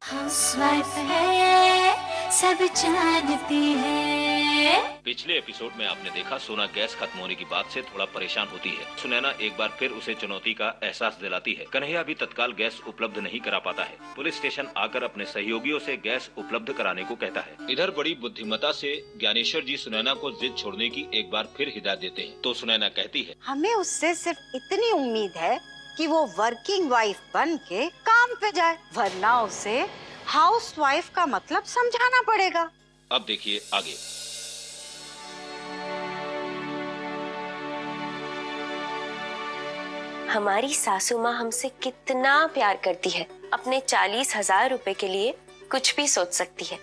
Housewife है, सब जानती है। पिछले एपिसोड में आपने देखा सोना गैस खत्म होने की बात से थोड़ा परेशान होती है। सुनैना एक बार फिर उसे चुनौती का एहसास दिलाती है। कन्हैया भी तत्काल गैस उपलब्ध नहीं करा पाता है। पुलिस स्टेशन आकर अपने सहयोगियों से गैस उपलब्ध कराने को कहता है। इधर बड़ी बुद्धिमत्ता से ज्ञानेश्वर जी सुनैना को जिद छोड़ने की एक बार फिर हिदायत देते हैं। तो सुनैना कहती है, हमें उससे सिर्फ इतनी उम्मीद है कि वो वर्किंग वाइफ बन के काम पे जाए, वरना उसे हाउसवाइफ का मतलब समझाना पड़ेगा। अब देखिए आगे। हमारी सासू माँ हमसे कितना प्यार करती है, अपने 40,000 रुपए के लिए कुछ भी सोच सकती है।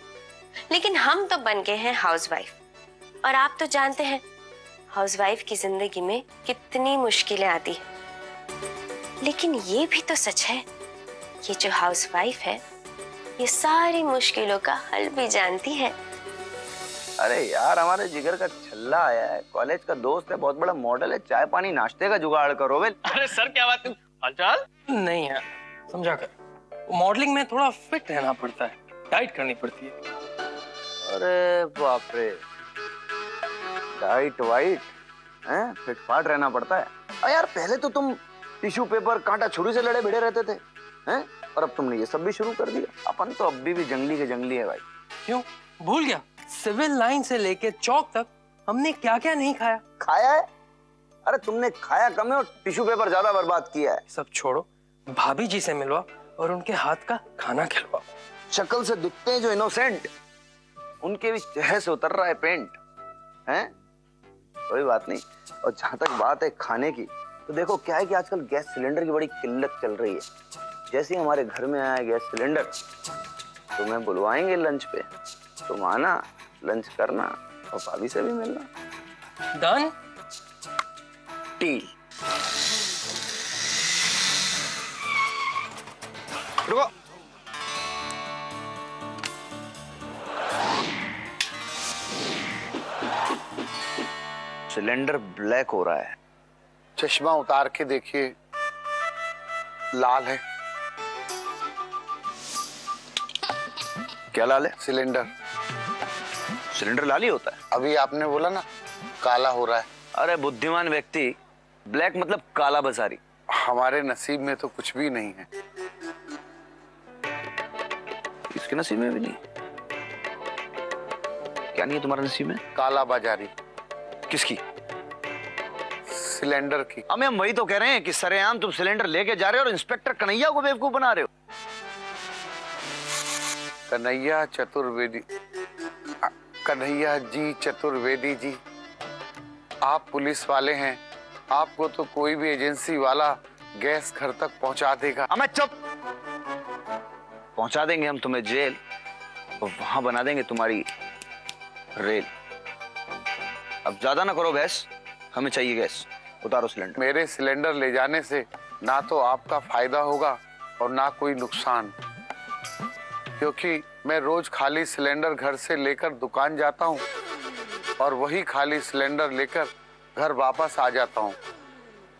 लेकिन हम तो बन गए हैं हाउसवाइफ, और आप तो जानते हैं हाउसवाइफ की जिंदगी में कितनी मुश्किलें आती है। लेकिन ये भी तो सच है, ये जो हाउसवाइफ है ये सारी मुश्किलों का हल भी जानती है। अरे यार, हमारे जिगर का छल्ला आया है, कॉलेज का दोस्त है, बहुत बड़ा मॉडल है, चाय पानी नाश्ते का जुगाड़ करो बे। अरे सर क्या बात है, हालचाल नहीं है, समझा कर। मॉडलिंग में थोड़ा फिट रहना पड़ता है, डाइट करनी पड़ती है। अरे बाप रे, डाइट वाइट हैं, फिट फाट रहना पड़ता है। अरे यार, पहले तो तुम टिश्यू पेपर कांटा छुरी से लड़े भिड़े रहते थे हैं, और अब तुमने ये सब भी शुरू कर दिया। अपन तो अभी भी जंगली के जंगली है भाई। क्यों भूल गया? सिविल लाइन से लेके चौक तक हमने क्या क्या नहीं खाया। खाया है? अरे तुमने खाया कम है और टिश्यू पेपर ज्यादा बर्बाद किया है। सब छोड़ो, भाभी जी से मिलवा और उनके हाथ का खाना खिलवाओ। शक्ल से दिखते हैं जो इनोसेंट, उनके भी चेहरे से उतर रहा है पेंट हैं। कोई बात नहीं। और जहां तक बात है खाने की, तो देखो क्या है कि आजकल गैस सिलेंडर की बड़ी किल्लत चल रही है। जैसे ही हमारे घर में आया गैस सिलेंडर, तुम्हें बुलवाएंगे लंच पे, तुम आना, लंच करना और भाभी से भी मिलना। डन? डील। रुको। सिलेंडर ब्लैक हो रहा है। चश्मा उतार के देखिए, लाल है। क्या लाल है? सिलेंडर। सिलेंडर लाल ही होता है? अभी आपने बोला ना काला हो रहा है। अरे बुद्धिमान व्यक्ति, ब्लैक मतलब काला बाजारी। हमारे नसीब में तो कुछ भी नहीं है। इसके नसीब में भी नहीं? क्या नहीं है तुम्हारे नसीब में? काला बाजारी। किसकी? सिलेंडर की। हमें हम वही तो कह रहे हैं कि सरेआम तुम सिलेंडर लेके जा रहे हो और इंस्पेक्टर कन्हैया को बेवकूफ बना रहे हो। कन्हैया चतुर्वेदी, कन्हैया जी चतुर्वेदी जी, आप पुलिस वाले हैं, आपको तो कोई भी एजेंसी वाला गैस घर तक पहुंचा देगा। हमें चुप। पहुंचा देंगे हम तुम्हें जेल, और वहां बना देंगे तुम्हारी रेल। अब ज्यादा ना करो बहस, हमें चाहिए गैस। उतारो सिलेंडर। मेरे सिलेंडर ले जाने से ना तो आपका फायदा होगा और ना कोई नुकसान, क्योंकि मैं रोज खाली सिलेंडर घर से लेकर दुकान जाता हूँ और वही खाली सिलेंडर लेकर घर वापस आ जाता हूँ।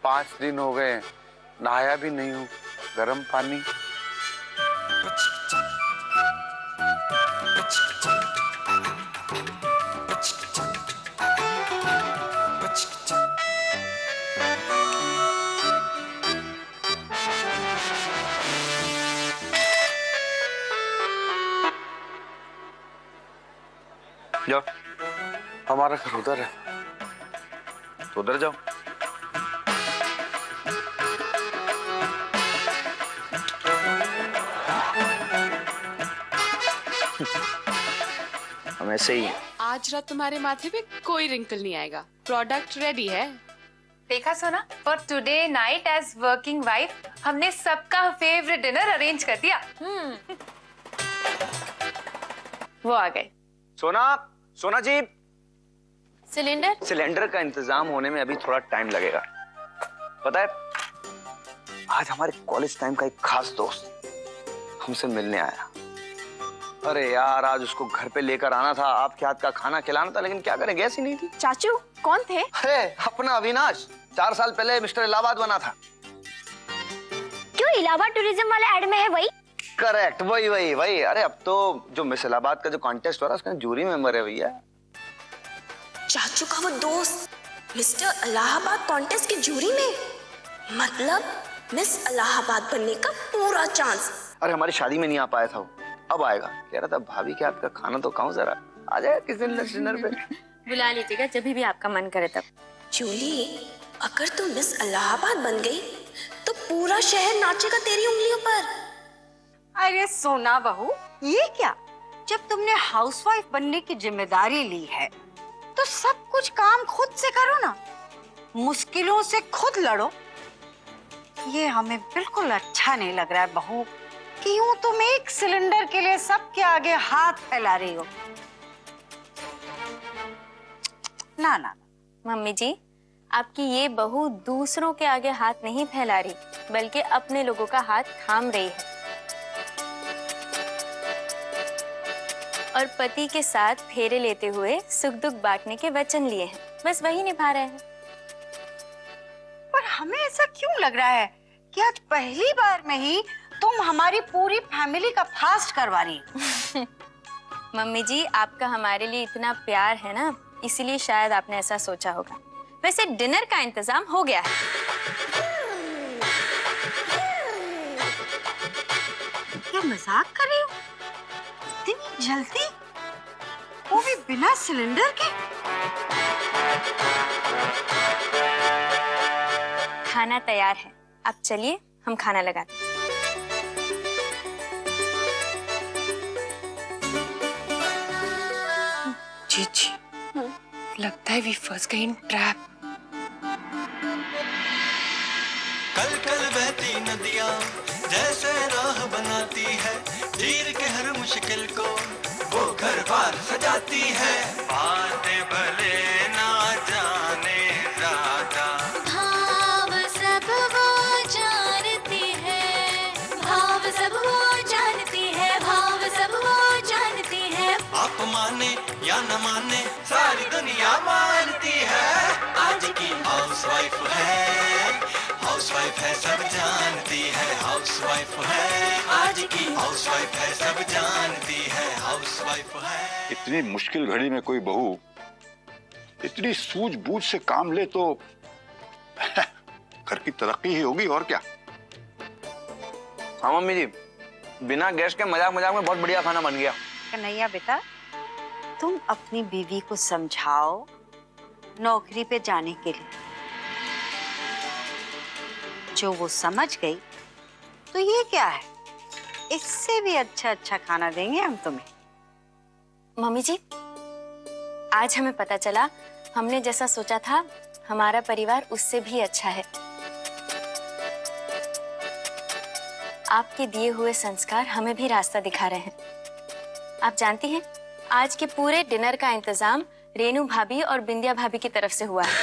5 दिन हो गए, नहाया भी नहीं हूँ। गर्म पानी। जाओ। हमारा घर उधर है। तो उधर जाओ। हम ऐसे ही हैं। आज रात तुम्हारे माथे पे कोई रिंकल नहीं आएगा। प्रोडक्ट रेडी है। देखा सोना, for today night as working wife हमने सबका फेवरेट डिनर अरेंज कर दिया। वो आ गए। सोना, सोना जी, सिलेंडर का इंतजाम होने में अभी थोड़ा टाइम लगेगा। पता है, आज हमारे कॉलेज टाइम का एक खास दोस्त हमसे मिलने आया। अरे यार, आज उसको घर पे लेकर आना था, आपके हाथ का खाना खिलाना था, लेकिन क्या करें, गैस ही नहीं थी। चाचू कौन थे? अरे अपना अविनाश, 4 साल पहले मिस्टर इलाहाबाद बना था। क्यों इलाहाबाद टूरिज्म वाले ऐड में है वही? करेक्ट, वही वही वही। अरे अब तो जो मिस इलाहाबाद का जो कॉन्टेस्ट हो रहा है उसका जूरी मेंबर है भैया। चाचू का वो दोस्त मिस्टर इलाहाबाद कॉन्टेस्ट की जूरी में, मतलब मिस इलाहाबाद बनने का पूरा चांस। अरे हमारी शादी में नहीं आ पाया था वो, अब आएगा। कह रहा था भाभी के हाथ का खाना तो खाऊं जरा, आ जाए किस दिन डिनर पे। बुला लीजिएगा जब भी आपका मन करे तब। जूली, अगर तू मिस इलाहाबाद बन गई तो पूरा शहर नाचेगा तेरी उंगलियों पर। अरे सोना बहू, ये क्या? जब तुमने हाउसवाइफ बनने की जिम्मेदारी ली है तो सब कुछ काम खुद से करो ना, मुश्किलों से खुद लड़ो। ये हमें बिल्कुल अच्छा नहीं लग रहा है बहू कि यूं तुम एक सिलेंडर के लिए सबके आगे हाथ फैला रही हो। ना ना। मम्मी जी, आपकी ये बहू दूसरों के आगे हाथ नहीं फैला रही, बल्कि अपने लोगों का हाथ थाम रही है और पति के साथ फेरे लेते हुए सुख दुख बांटने के वचन लिए हैं, बस वही निभा रहे हैं। पर हमें ऐसा क्यों लग रहा है कि आज पहली बार में ही तुम हमारी पूरी फैमिली का फास्ट करवा रही हो? मम्मी जी, आपका हमारे लिए इतना प्यार है ना, इसीलिए शायद आपने ऐसा सोचा होगा। वैसे डिनर का इंतजाम हो गया है। क्या मजाक कर रही हो? इतनी जल्दी, वो भी बिना सिलेंडर के? खाना तैयार है, अब चलिए हम खाना लगाते हैं। जी लगता है वी फंस गए इन ट्रैप। कल कल बहती नदियाँ जैसे राह बनाती है, चीर के हर मुश्किल को वो घर बार सजाती है। बातें भले ना जाने ज्यादा, भाव सब वो जानती है, भाव सब वो जानती है, भाव सब वो जानती है। आप माने या न माने सारी दुनिया मानती है। आज की हाउसवाइफ है, हाउसवाइफ है सब जानती है, हाउसवाइफ है। आज की हाउसवाइफ है सब जानती है, हाउसवाइफ है। इतनी मुश्किल घड़ी में कोई बहू इतनी सूझबूझ से काम ले तो घर की तरक्की ही होगी, और क्या। हाँ मम्मी जी, बिना गैस के मजाक मजाक में बहुत बढ़िया खाना बन गया। कन्हैया बेटा, तुम अपनी बीवी को समझाओ नौकरी पे जाने के लिए। जो वो समझ गई तो ये क्या है, इससे भी अच्छा अच्छा खाना देंगे हम तुम्हें। मम्मी जी, आज हमें पता चला हमने जैसा सोचा था हमारा परिवार उससे भी अच्छा है। आपके दिए हुए संस्कार हमें भी रास्ता दिखा रहे हैं। आप जानती हैं, आज के पूरे डिनर का इंतजाम रेनू भाभी और बिंदिया भाभी की तरफ से हुआ है।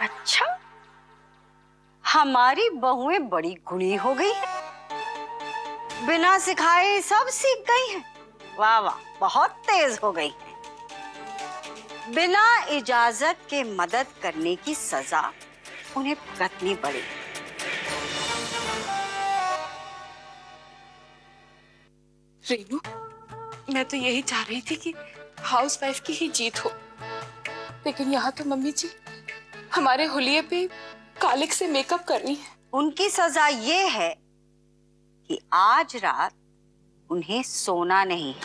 अच्छा, हमारी बहुएं बड़ी गुणी हो गई है, बिना सिखाए सब सीख गई हैं। वाह वाह, बहुत तेज हो गई है। बिना इजाजत के मदद करने की सजा उन्हें भुगतनी पड़ी। रेनू, मैं तो यही चाह रही थी कि हाउसवाइफ की ही जीत हो, लेकिन यहाँ तो मम्मी जी हमारे हुलिये पे कालिक से मेकअप कर रही है। उनकी सजा ये है कि आज रात उन्हें सोना नहीं है,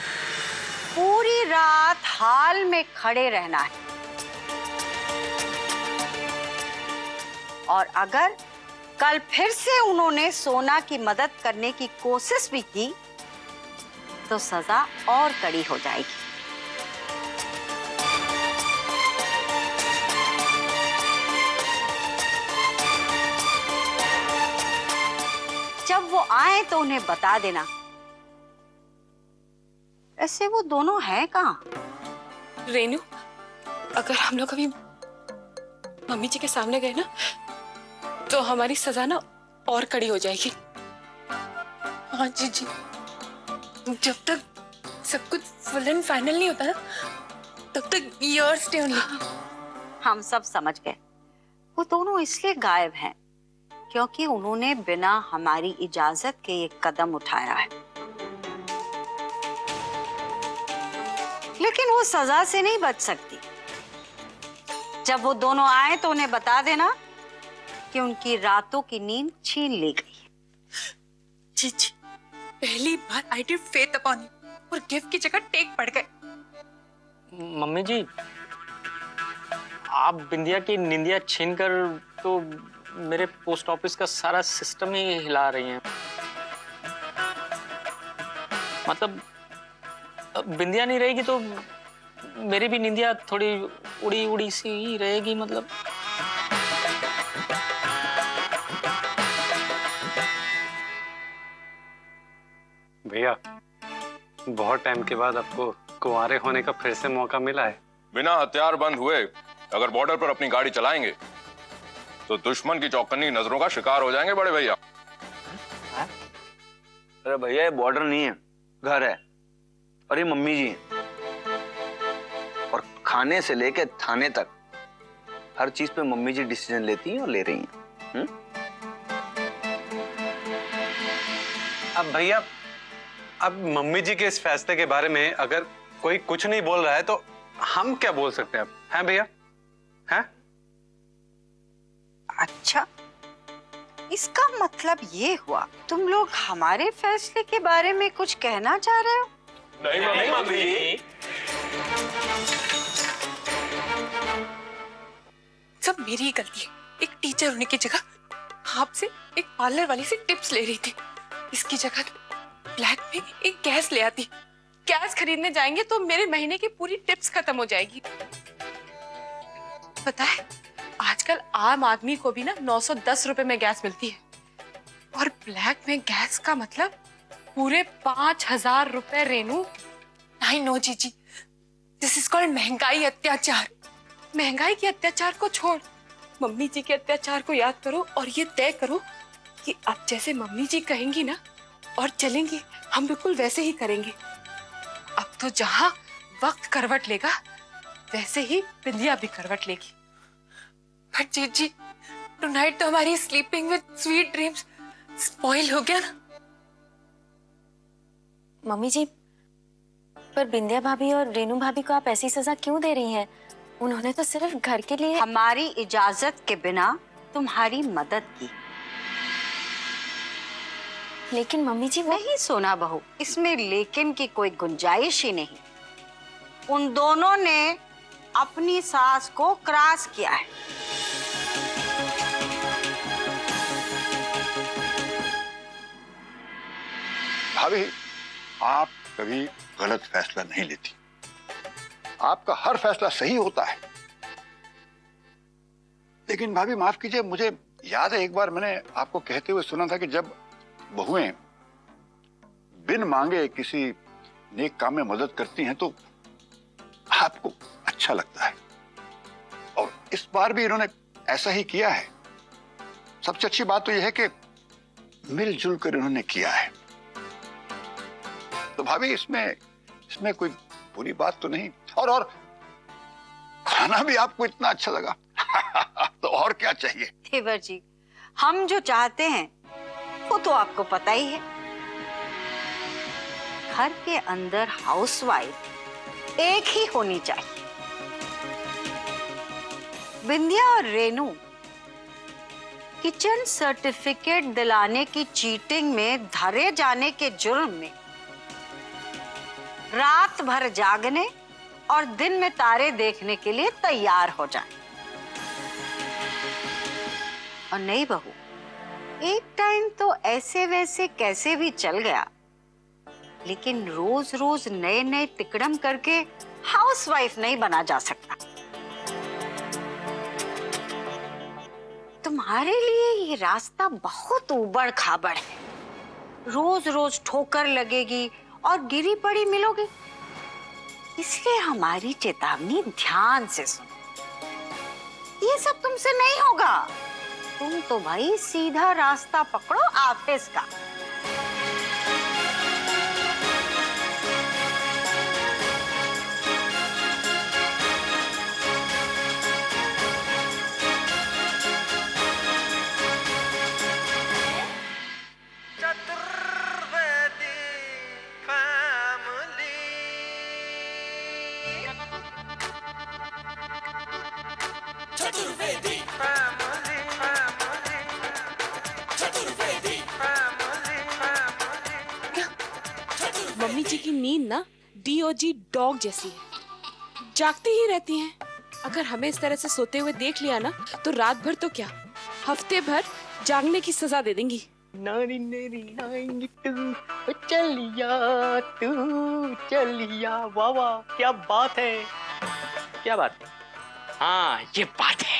पूरी रात हाल में खड़े रहना है। और अगर कल फिर से उन्होंने सोना की मदद करने की कोशिश भी की तो सजा और कड़ी हो जाएगी। जब वो आए तो उन्हें बता देना। ऐसे वो दोनों हैं कहाँ? रेनू, अगर हम लोग अभी मम्मी जी के सामने गए ना तो हमारी सजा ना और कड़ी हो जाएगी। हाँ जी जी, जब तक सब कुछ फुल एंड फाइनल नहीं होता ना तब तक yours stay only. हम सब समझ गए। वो दोनों इसलिए गायब हैं क्योंकि उन्होंने बिना हमारी इजाजत के ये कदम उठाया है। लेकिन वो सजा से नहीं बच सकती। जब वो दोनों आए तो उन्हें बता देना कि उनकी रातों की नींद छीन ली गई है। जी, पहली बार I did faith upon you और गिफ्ट की जगह टेक पड़ गए। मम्मी जी, आप बिंदिया की निंदिया छीनकर तो मेरे पोस्ट ऑफिस का सारा सिस्टम ही हिला रही हैं। मतलब बिंदिया नहीं रहेगी तो मेरी भी निंदिया थोड़ी उड़ी उड़ी सी ही रहेगी। मतलब भैया, बहुत टाइम के बाद आपको कुंवारे होने का फिर से मौका मिला है। बिना हथियार बंद हुए अगर बॉर्डर पर अपनी गाड़ी चलाएंगे तो दुश्मन की चौकन्नी नजरों का शिकार हो जाएंगे बड़े भैया। अरे भैया, ये बॉर्डर नहीं है, घर है, और ये मम्मी जी हैं। और खाने से लेके थाने तक हर चीज पे मम्मी जी डिसीजन लेती हैं और ले रही हैं। अब भैया, अब मम्मी जी के इस फैसले के बारे में अगर कोई कुछ नहीं बोल रहा है तो हम क्या बोल सकते हैं? अब हैं भैया, हैं? अच्छा, इसका मतलब ये हुआ तुम लोग हमारे फैसले के बारे में कुछ कहना चाह रहे हो? नहीं मम्मी। सब मेरी ही गलती है। एक टीचर होने की जगह आपसे एक पार्लर वाली से टिप्स ले रही थी। इसकी जगह ब्लैक में एक गैस ले आती। गैस खरीदने जाएंगे तो मेरे महीने की पूरी टिप्स खत्म हो जाएगी। पता है, आजकल आम आदमी को भी ना 910 रुपए में गैस मिलती है, और ब्लैक में गैस का मतलब पूरे 5000 रुपए। रेनू, आई नो जीजी, दिस इज कॉल्ड महंगाई अत्याचार। महंगाई के अत्याचार को छोड़, मम्मी जी के अत्याचार को याद करो और ये तय करो कि अब जैसे मम्मी जी कहेंगी ना और चलेंगे, हम बिल्कुल वैसे ही करेंगे। अब तो जहां वक्त करवट लेगा वैसे ही बिंदिया भी करवट लेगी। बट जीजी, टुनाइट तो हमारी sleeping with sweet dreams spoil हो गया ना। मम्मी जी, पर बिंदिया भाभी और रेनू भाभी को आप ऐसी सजा क्यों दे रही हैं? उन्होंने तो सिर्फ घर के लिए हमारी इजाजत के बिना तुम्हारी मदद की। लेकिन मम्मी जी वो नहीं सोना बहू, इसमें लेकिन की कोई गुंजाइश ही नहीं। उन दोनों ने अपनी सास को क्रॉस किया है। भाभी, आप कभी गलत फैसला नहीं लेती। आपका हर फैसला सही होता है। लेकिन भाभी माफ कीजिए, मुझे याद है एक बार मैंने आपको कहते हुए सुना था कि जब बहुएं बिन मांगे किसी नेक काम में मदद करती हैं तो आपको अच्छा लगता है। और इस बार भी इन्होंने ऐसा ही किया है। सबसे अच्छी बात तो यह है कि मिलजुल कर इन्होंने किया है। तो भाभी, इसमें कोई बुरी बात तो नहीं। और खाना भी आपको इतना अच्छा लगा तो और क्या चाहिए? देवर जी, हम जो चाहते हैं वो तो आपको पता ही है। घर के अंदर हाउसवाइफ एक ही होनी चाहिए। बिंदिया और रेनू किचन सर्टिफिकेट दिलाने की चीटिंग में धरे जाने के जुर्म में रात भर जागने और दिन में तारे देखने के लिए तैयार हो जाएं। और नहीं बहू, एक टाइम तो ऐसे वैसे कैसे भी चल गया, लेकिन रोज रोज नए नए तिकड़म करके हाउसवाइफ नहीं बना जा सकता। तुम्हारे लिए ये रास्ता बहुत ऊबड़ खाबड़ है। रोज रोज ठोकर लगेगी और गिरी पड़ी मिलोगी। इसलिए हमारी चेतावनी ध्यान से सुनो। ये सब तुमसे नहीं होगा। तुम तो भाई सीधा रास्ता पकड़ो ऑफिस का। नींद ना डीओजी डॉग जैसी है, जागती ही रहती हैं। अगर हमें इस तरह से सोते हुए देख लिया ना तो रात भर तो क्या, हफ्ते भर जागने की सजा दे देंगी। नारी नेरी नाइंग तू चलिया तू चलिया, वाह वाह, क्या बात है, क्या बात है। हाँ ये बात है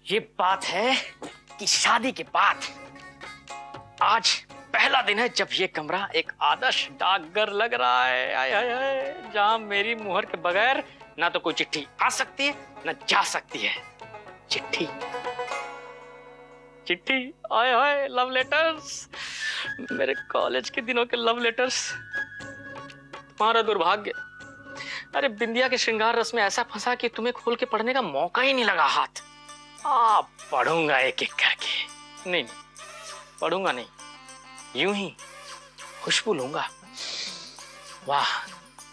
ये बात है कि शादी के बाद आज पहला दिन है जब ये कमरा एक आदर्श डाकघर लग रहा है। आय हाय हाय, जहां मेरी मुहर के बगैर ना तो कोई चिट्ठी आ सकती है ना जा सकती है। चिट्ठी चिट्ठी, आय हाय, लव लेटर्स, मेरे कॉलेज के दिनों के लव लेटर्स। तुम्हारा दुर्भाग्य, अरे बिंदिया के श्रृंगार रस में ऐसा फंसा कि तुम्हें खोल के पढ़ने का मौका ही नहीं लगा हाथ। पढ़ूंगा एक एक करके, नहीं पढ़ूंगा नहीं, यूं ही खुशबू लूंगा। वाह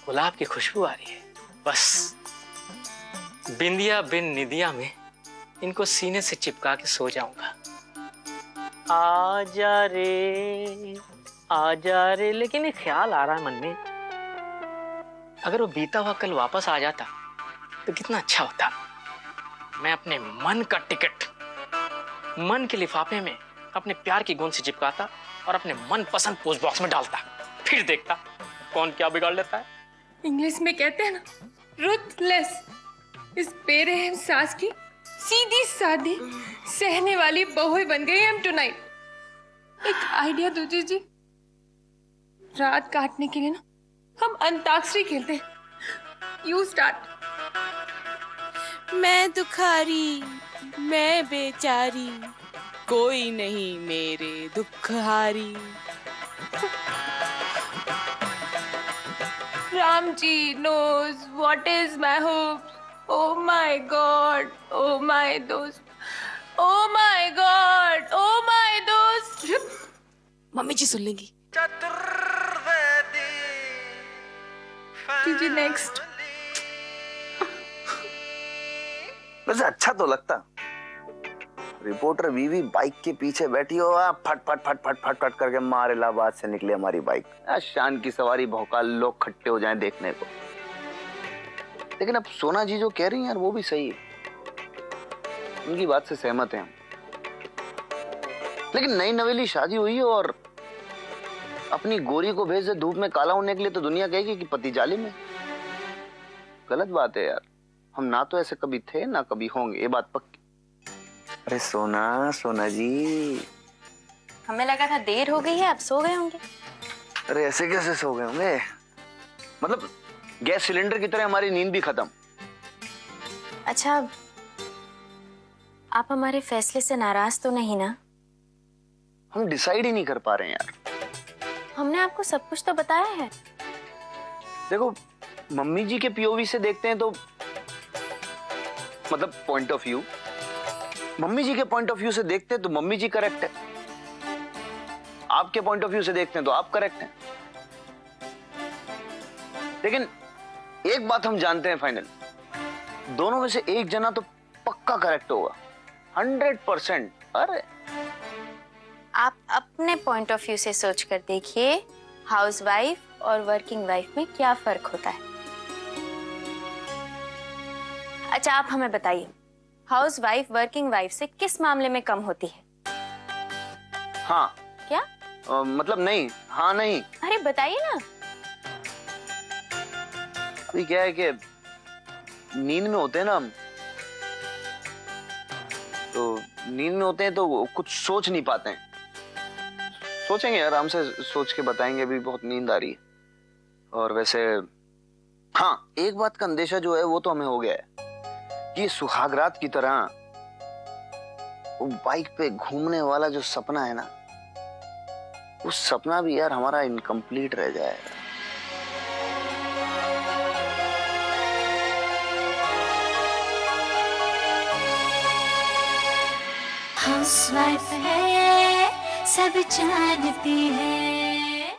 गुलाब की खुशबू आ रही है, बस बिंदिया बिन निदिया में इनको सीने से चिपका के सो जाऊंगा। आजा रे, लेकिन एक ख्याल आ रहा है मन में, अगर वो बीता हुआ कल वापस आ जाता तो कितना अच्छा होता। मैं अपने मन का टिकट मन के लिफाफे में अपने प्यार की गूंज से चिपकाता और अपने मन पसंद पोस्ट बॉक्स में डालता, फिर देखता कौन क्या बिगाड़ लेता है। इंग्लिश में कहते हैं ना, रुथलेस। इस बेरहम सास की सीधी सादी सहने वाली बहू बन गई हम टुनाइट। एक आइडिया दो जी, रात काटने के लिए ना हम अंताक्षरी खेलते हैं। You start. मैं दुखारी, मैं बेचारी, कोई नहीं मेरे दुखहारी। Ram ji knows what is my hopes. Oh my God, oh my दोस्त, oh my God, oh my दोस्त। मम्मी जी सुन लेंगी। जी नेक्स्ट। वैसे अच्छा तो लगता, रिपोर्टर बीवी बाइक के पीछे बैठी हो, फट फट फट फट फट फट करके मार इलाहाबाद से निकले हमारी बाइक। शान की सवारी भौकाल लोग खट्टे हो जाएं देखने को। लेकिन अब सोना जी जो कह रही हैं यार वो भी सही है, उनकी बात से सहमत हैं हम। लेकिन नई नवेली शादी हुई है और अपनी गोरी को भेज दे धूप में काला होने के लिए तो दुनिया कहेगी कि पति जालिम है। गलत बात है यार, हम ना तो ऐसे कभी थे ना कभी होंगे, ये बात पक्की। अरे सोना जी, हमें लगा था देर हो गई है, अब सो गए होंगे। अरे ऐसे कैसे सो गए होंगे, मतलब गैस सिलेंडर की तरह हमारी नींद भी खत्म। अच्छा, आप हमारे फैसले से नाराज तो नहीं ना? हम डिसाइड ही नहीं कर पा रहे हैं यार। हमने आपको सब कुछ तो बताया है। देखो मम्मी जी के पीओवी से देखते हैं तो मतलब पॉइंट ऑफ व्यू, मम्मी जी के पॉइंट ऑफ व्यू से देखते हैं तो मम्मी जी करेक्ट है, आपके पॉइंट ऑफ व्यू से देखते हैं तो आप करेक्ट हैं। लेकिन एक बात हम जानते हैं फाइनल, दोनों में से एक जना तो पक्का करेक्ट होगा, 100%। अरे आप अपने पॉइंट ऑफ व्यू से सोच कर देखिए, हाउसवाइफ और वर्किंग वाइफ में क्या फर्क होता है। अच्छा आप हमें बताइए, हाउसवाइफ वर्किंग वाइफ से किस मामले में कम होती है? हाँ। क्या? मतलब नहीं, हाँ नहीं। अरे बताइए ना। अभी क्या है कि नींद में होते हैं ना हम, तो नींद में होते हैं तो कुछ सोच नहीं पाते हैं। सोचेंगे, आराम से सोच के बताएंगे, अभी बहुत नींद आ रही है। और वैसे हाँ, एक बात का अंदेशा जो है वो तो हमें हो गया है कि सुहागरात की तरह वो बाइक पे घूमने वाला जो सपना है ना, वो सपना भी यार हमारा इनकम्प्लीट रह जाएगा। हाउसवाइफ है सब जानती है।